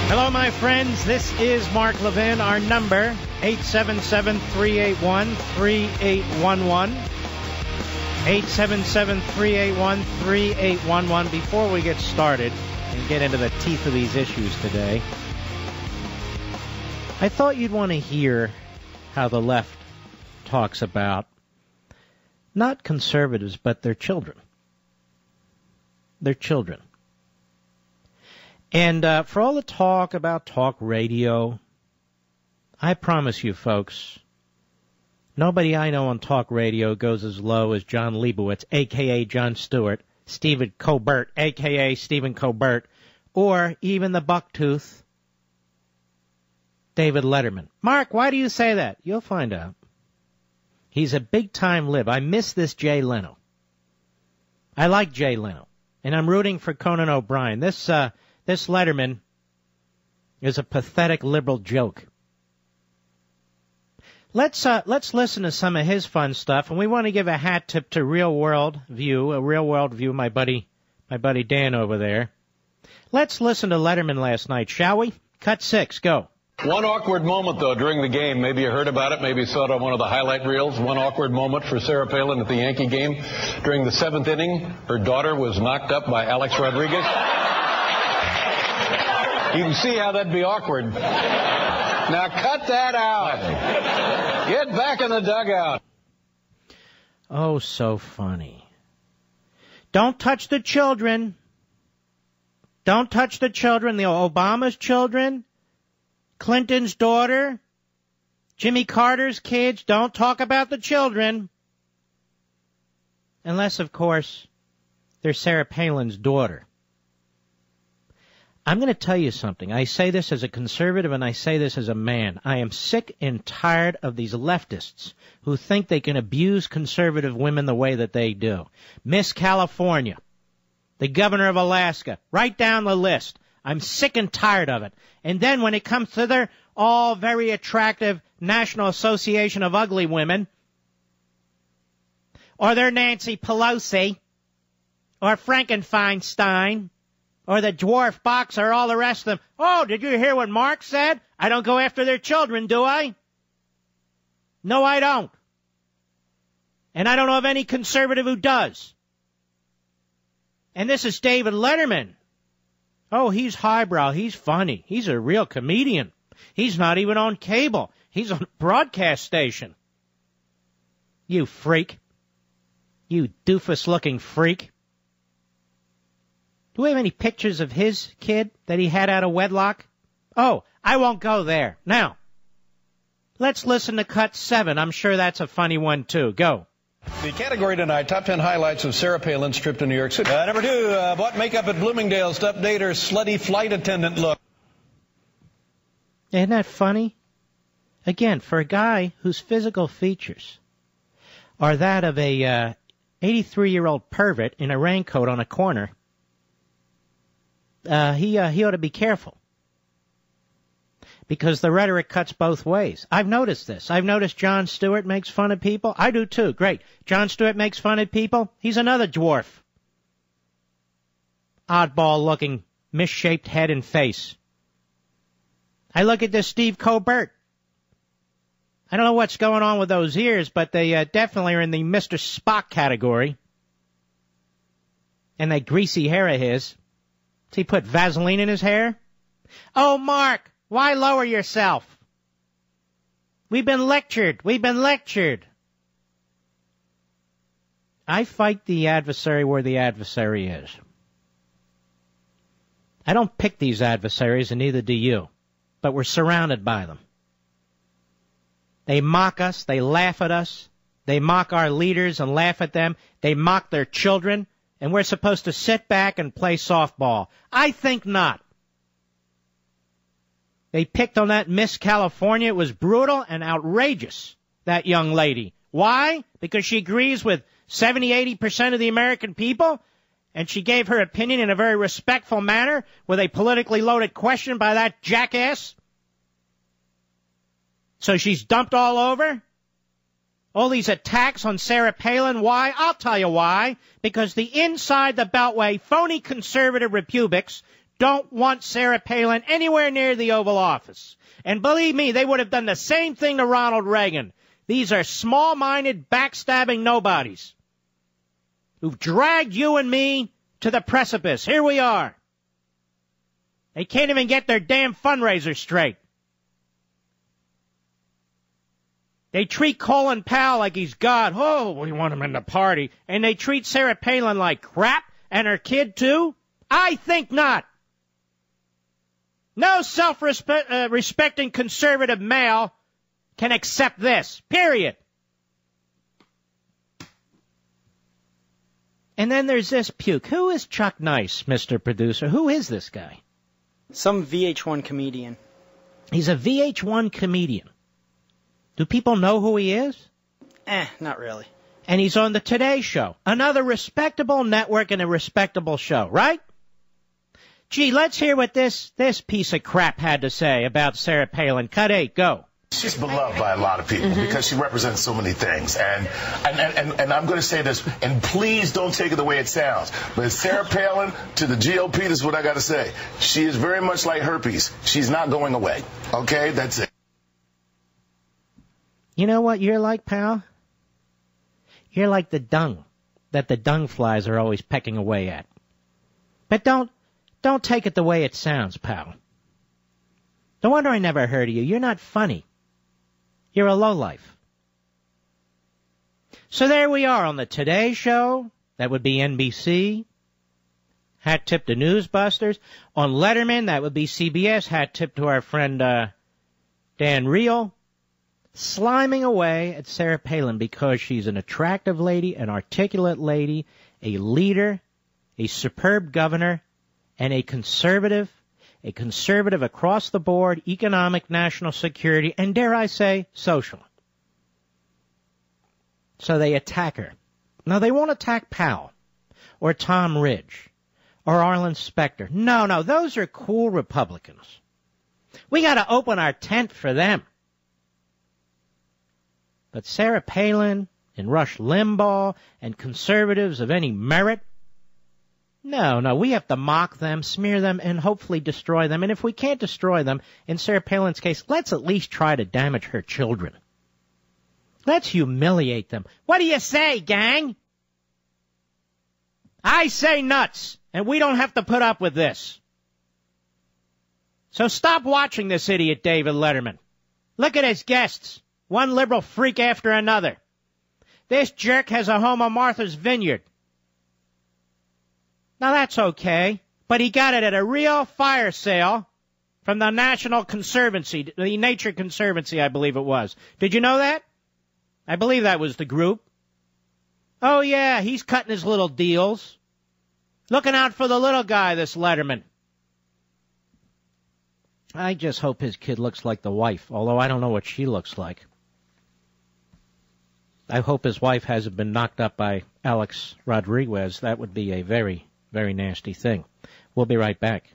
Hello, my friends. This is Mark Levin. Our number, 877-381-3811. 877-381-3811. Before we get started and get into the teeth of these issues today, I thought you'd want to hear how the left talks about not conservatives, but their children. Their children. And for all the talk about talk radio, I promise you, folks, nobody I know on talk radio goes as low as John Leibowitz, a.k.a. Jon Stewart, Stephen Colbert, a.k.a. Stephen Colbert, or even the bucktooth David Letterman. Mark, why do you say that? You'll find out. He's a big-time lib. I miss this Jay Leno. I like Jay Leno, and I'm rooting for Conan O'Brien. This Letterman is a pathetic liberal joke. Let's listen to some of his fun stuff, and we want to give a hat tip to Real World View, my buddy Dan over there. Let's listen to Letterman last night, shall we? Cut 6, go. One awkward moment, though, during the game. Maybe you heard about it. Maybe you saw it on one of the highlight reels. One awkward moment for Sarah Palin at the Yankee game. During the 7th inning, her daughter was knocked up by Alex Rodriguez. You can see how that'd be awkward. Now cut that out. Get back in the dugout. Oh, so funny. Don't touch the children. Don't touch the children. The Obama's children, Clinton's daughter, Jimmy Carter's kids. Don't talk about the children. Unless, of course, they're Sarah Palin's daughter. I'm going to tell you something. I say this as a conservative and I say this as a man. I am sick and tired of these leftists who think they can abuse conservative women the way that they do. Miss California, the governor of Alaska, right down the list. I'm sick and tired of it. And then when it comes to their all very attractive National Association of Ugly Women, or their Nancy Pelosi, or Frankenfeinstein, or the dwarf boxer, all the rest of them. Oh, did you hear what Mark said? I don't go after their children, do I? No, I don't. And I don't know of any conservative who does. And this is David Letterman. Oh, he's highbrow. He's funny. He's a real comedian. He's not even on cable. He's on a broadcast station. You freak. You doofus-looking freak. Do we have any pictures of his kid that he had out of wedlock? Oh, I won't go there. Now, let's listen to cut 7. I'm sure that's a funny one, too. Go. The category tonight, top 10 highlights of Sarah Palin's trip to New York City. Number 2, bought makeup at Bloomingdale's to update her slutty flight attendant look. Isn't that funny? Again, for a guy whose physical features are that of a 83-year-old pervert in a raincoat on a corner, he ought to be careful. Because the rhetoric cuts both ways. I've noticed this. I've noticed Jon Stewart makes fun of people. I do too. Great. Jon Stewart makes fun of people. He's another dwarf. Oddball-looking, misshaped head and face. I look at this Steve Colbert. I don't know what's going on with those ears, but they definitely are in the Mr. Spock category. And that greasy hair of his. Does he put Vaseline in his hair? Oh, Mark, why lower yourself? We've been lectured. I fight the adversary where the adversary is. I don't pick these adversaries, and neither do you. But we're surrounded by them. They mock us. They laugh at us. They mock our leaders and laugh at them. They mock their children. And we're supposed to sit back and play softball. I think not. They picked on that Miss California. It was brutal and outrageous, that young lady. Why? Because she agrees with 70-80% of the American people, and she gave her opinion in a very respectful manner with a politically loaded question by that jackass. So she's dumped all over? All these attacks on Sarah Palin. Why? I'll tell you why. Because the inside the Beltway phony conservative republics don't want Sarah Palin anywhere near the Oval Office. And believe me, they would have done the same thing to Ronald Reagan. These are small-minded, backstabbing nobodies who've dragged you and me to the precipice. Here we are. They can't even get their damn fundraiser straight. They treat Colin Powell like he's God. Oh, we want him in the party. And they treat Sarah Palin like crap, and her kid too? I think not. No self-respecting conservative male can accept this. Period. And then there's this puke. Who is Chuck Nice, Mr. Producer? Who is this guy? Some VH1 comedian. He's a VH1 comedian. Do people know who he is? Not really. And he's on the Today Show. Another respectable network and a respectable show, right? Gee, let's hear what this piece of crap had to say about Sarah Palin. Cut 8, go. She's beloved by a lot of people because she represents so many things. And I'm going to say this, and please don't take it the way it sounds. But Sarah Palin, to the GOP, this is what I got to say. She is very much like herpes. She's not going away. Okay? That's it. You know what you're like, pal? You're like the dung that the dung flies are always pecking away at. But don't take it the way it sounds, pal. No wonder I never heard of you. You're not funny. You're a lowlife. So there we are on the Today Show. That would be NBC. Hat tip to Newsbusters. On Letterman, that would be CBS. Hat tip to our friend Dan Reel. Sliming away at Sarah Palin because she's an attractive lady, an articulate lady, a leader, a superb governor, and a conservative across the board, economic, national security, and dare I say, social. So they attack her. Now, they won't attack Powell or Tom Ridge or Arlen Specter. No, those are cool Republicans. We got to open our tent for them. But Sarah Palin and Rush Limbaugh and conservatives of any merit, no, we have to mock them, smear them, and hopefully destroy them. And if we can't destroy them, in Sarah Palin's case, let's at least try to damage her children. Let's humiliate them. What do you say, gang? I say nuts, and we don't have to put up with this. So stop watching this idiot David Letterman. Look at his guests. One liberal freak after another. This jerk has a home on Martha's Vineyard. Now that's okay, but he got it at a real fire sale from the National Conservancy, the Nature Conservancy, I believe it was. Did you know that? I believe that was the group. Oh yeah, he's cutting his little deals. Looking out for the little guy, this Letterman. I just hope his kid looks like the wife, although I don't know what she looks like. I hope his wife hasn't been knocked up by Alex Rodriguez. That would be a very, very nasty thing. We'll be right back.